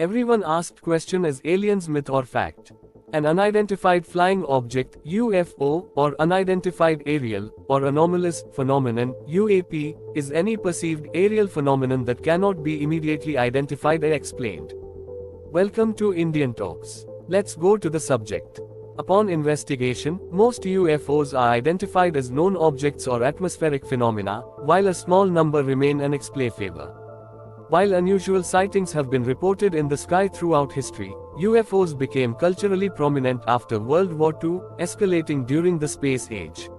Everyone asked question: is aliens myth or fact? An unidentified flying object, UFO, or unidentified aerial, or anomalous phenomenon, UAP, is any perceived aerial phenomenon that cannot be immediately identified or explained. Welcome to Indian Talks. Let's go to the subject. Upon investigation, most UFOs are identified as known objects or atmospheric phenomena, while a small number remain unexplained. While unusual sightings have been reported in the sky throughout history, UFOs became culturally prominent after World War II, escalating during the space age.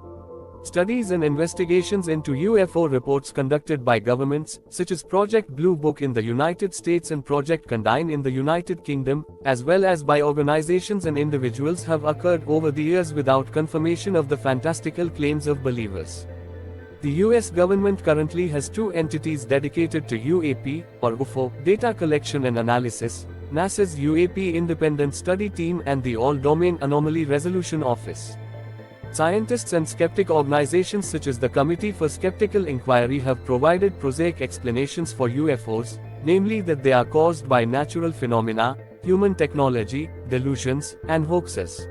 Studies and investigations into UFO reports conducted by governments, such as Project Blue Book in the United States and Project Condign in the United Kingdom, as well as by organizations and individuals, have occurred over the years without confirmation of the fantastical claims of believers. The US government currently has two entities dedicated to UAP, or UFO, data collection and analysis: NASA's UAP Independent Study Team and the All-Domain Anomaly Resolution Office. Scientists and skeptic organizations such as the Committee for Skeptical Inquiry have provided prosaic explanations for UFOs, namely that they are caused by natural phenomena, human technology, delusions, and hoaxes.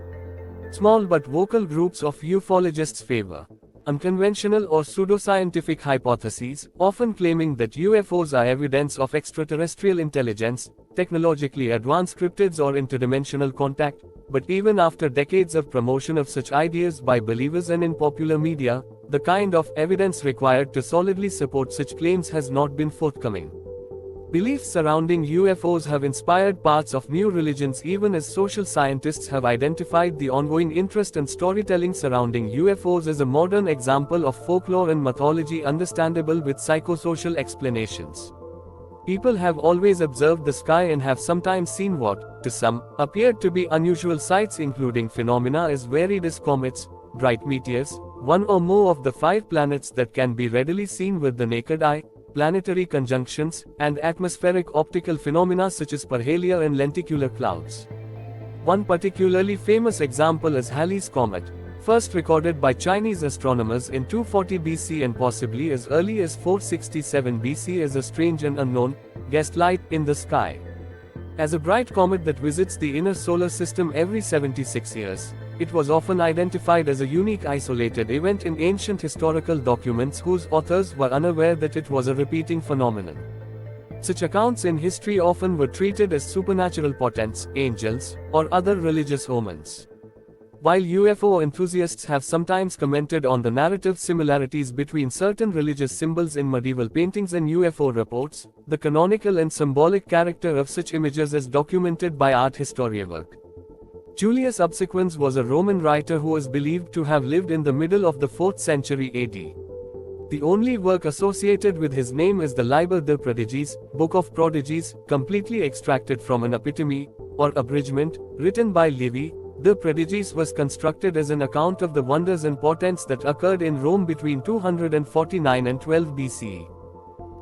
Small but vocal groups of ufologists favor unconventional or pseudoscientific hypotheses, often claiming that UFOs are evidence of extraterrestrial intelligence, technologically advanced cryptids, or interdimensional contact. But even after decades of promotion of such ideas by believers and in popular media, the kind of evidence required to solidly support such claims has not been forthcoming. Beliefs surrounding UFOs have inspired parts of new religions, even as social scientists have identified the ongoing interest and storytelling surrounding UFOs as a modern example of folklore and mythology understandable with psychosocial explanations. People have always observed the sky and have sometimes seen what, to some, appeared to be unusual sights, including phenomena as varied as comets, bright meteors, one or more of the 5 planets that can be readily seen with the naked eye, planetary conjunctions, and atmospheric optical phenomena such as parhelia and lenticular clouds. One particularly famous example is Halley's Comet, first recorded by Chinese astronomers in 240 BC and possibly as early as 467 BC as a strange and unknown, guest light in the sky. As a bright comet that visits the inner solar system every 76 years, it was often identified as a unique isolated event in ancient historical documents whose authors were unaware that it was a repeating phenomenon. Such accounts in history often were treated as supernatural portents, angels, or other religious omens. While UFO enthusiasts have sometimes commented on the narrative similarities between certain religious symbols in medieval paintings and UFO reports, the canonical and symbolic character of such images is documented by art historian work. Julius Obsequens was a Roman writer who was believed to have lived in the middle of the 4th century AD. The only work associated with his name is the Liber de Prodigiis, Book of Prodigies, completely extracted from an epitome, or abridgment, written by Livy. De Prodigiis was constructed as an account of the wonders and portents that occurred in Rome between 249 and 12 BCE.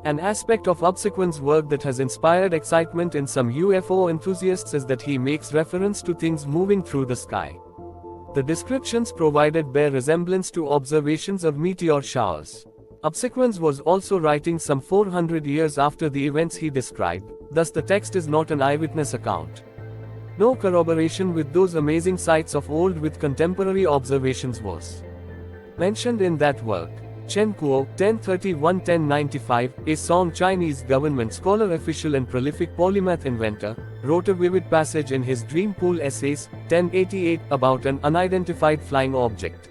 An aspect of Obsequens' work that has inspired excitement in some UFO enthusiasts is that he makes reference to things moving through the sky. The descriptions provided bear resemblance to observations of meteor showers. Obsequens was also writing some 400 years after the events he described, thus the text is not an eyewitness account. No corroboration with those amazing sights of old with contemporary observations was mentioned in that work. Chen Kuo, 1031–1095, a Song Chinese government scholar, official and prolific polymath inventor, wrote a vivid passage in his Dream Pool Essays, 1088, about an unidentified flying object.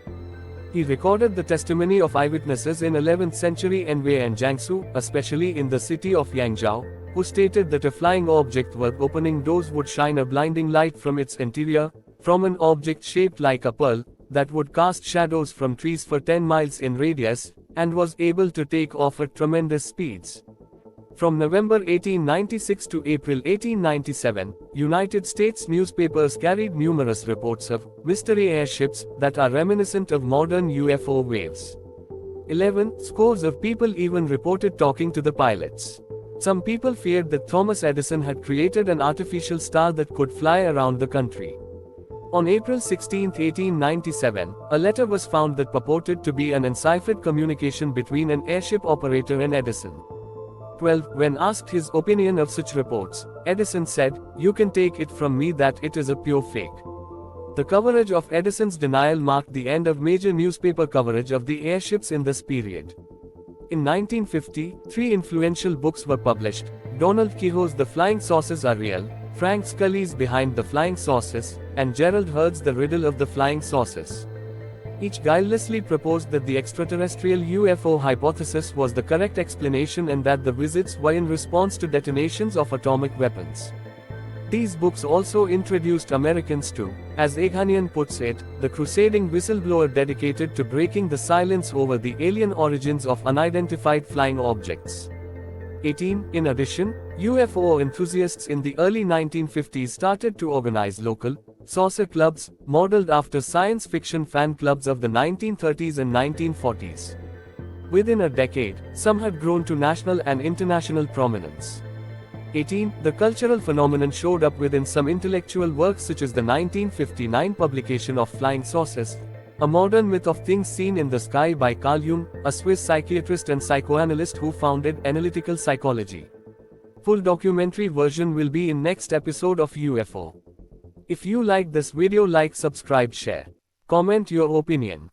He recorded the testimony of eyewitnesses in 11th century Anhui and Jiangsu, especially in the city of Yangzhou, who stated that a flying object with opening doors would shine a blinding light from its interior, from an object shaped like a pearl, that would cast shadows from trees for 10 miles in radius, and was able to take off at tremendous speeds. From November 1896 to April 1897, United States newspapers carried numerous reports of mystery airships that are reminiscent of modern UFO waves. 11 scores of people even reported talking to the pilots. Some people feared that Thomas Edison had created an artificial star that could fly around the country. On April 16, 1897, a letter was found that purported to be an enciphered communication between an airship operator and Edison. 1912, when asked his opinion of such reports, Edison said, "You can take it from me that it is a pure fake." The coverage of Edison's denial marked the end of major newspaper coverage of the airships in this period. In 1950, three influential books were published: Donald Kehoe's The Flying Saucers Are Real, Frank Scully's Behind the Flying Saucers, and Gerald Hurd's The Riddle of the Flying Saucers. Each guilelessly proposed that the extraterrestrial UFO hypothesis was the correct explanation and that the visits were in response to detonations of atomic weapons. These books also introduced Americans to, as Eghanian puts it, the crusading whistleblower dedicated to breaking the silence over the alien origins of unidentified flying objects. 18. In addition, UFO enthusiasts in the early 1950s started to organize local, saucer clubs, modeled after science fiction fan clubs of the 1930s and 1940s. Within a decade, some had grown to national and international prominence. 18. The cultural phenomenon showed up within some intellectual works such as the 1959 publication of Flying Saucers, a modern myth of things seen in the sky by Carl Jung, a Swiss psychiatrist and psychoanalyst who founded analytical psychology. Full documentary version will be in next episode of UFO. If you like this video, like, subscribe, share. Comment your opinion.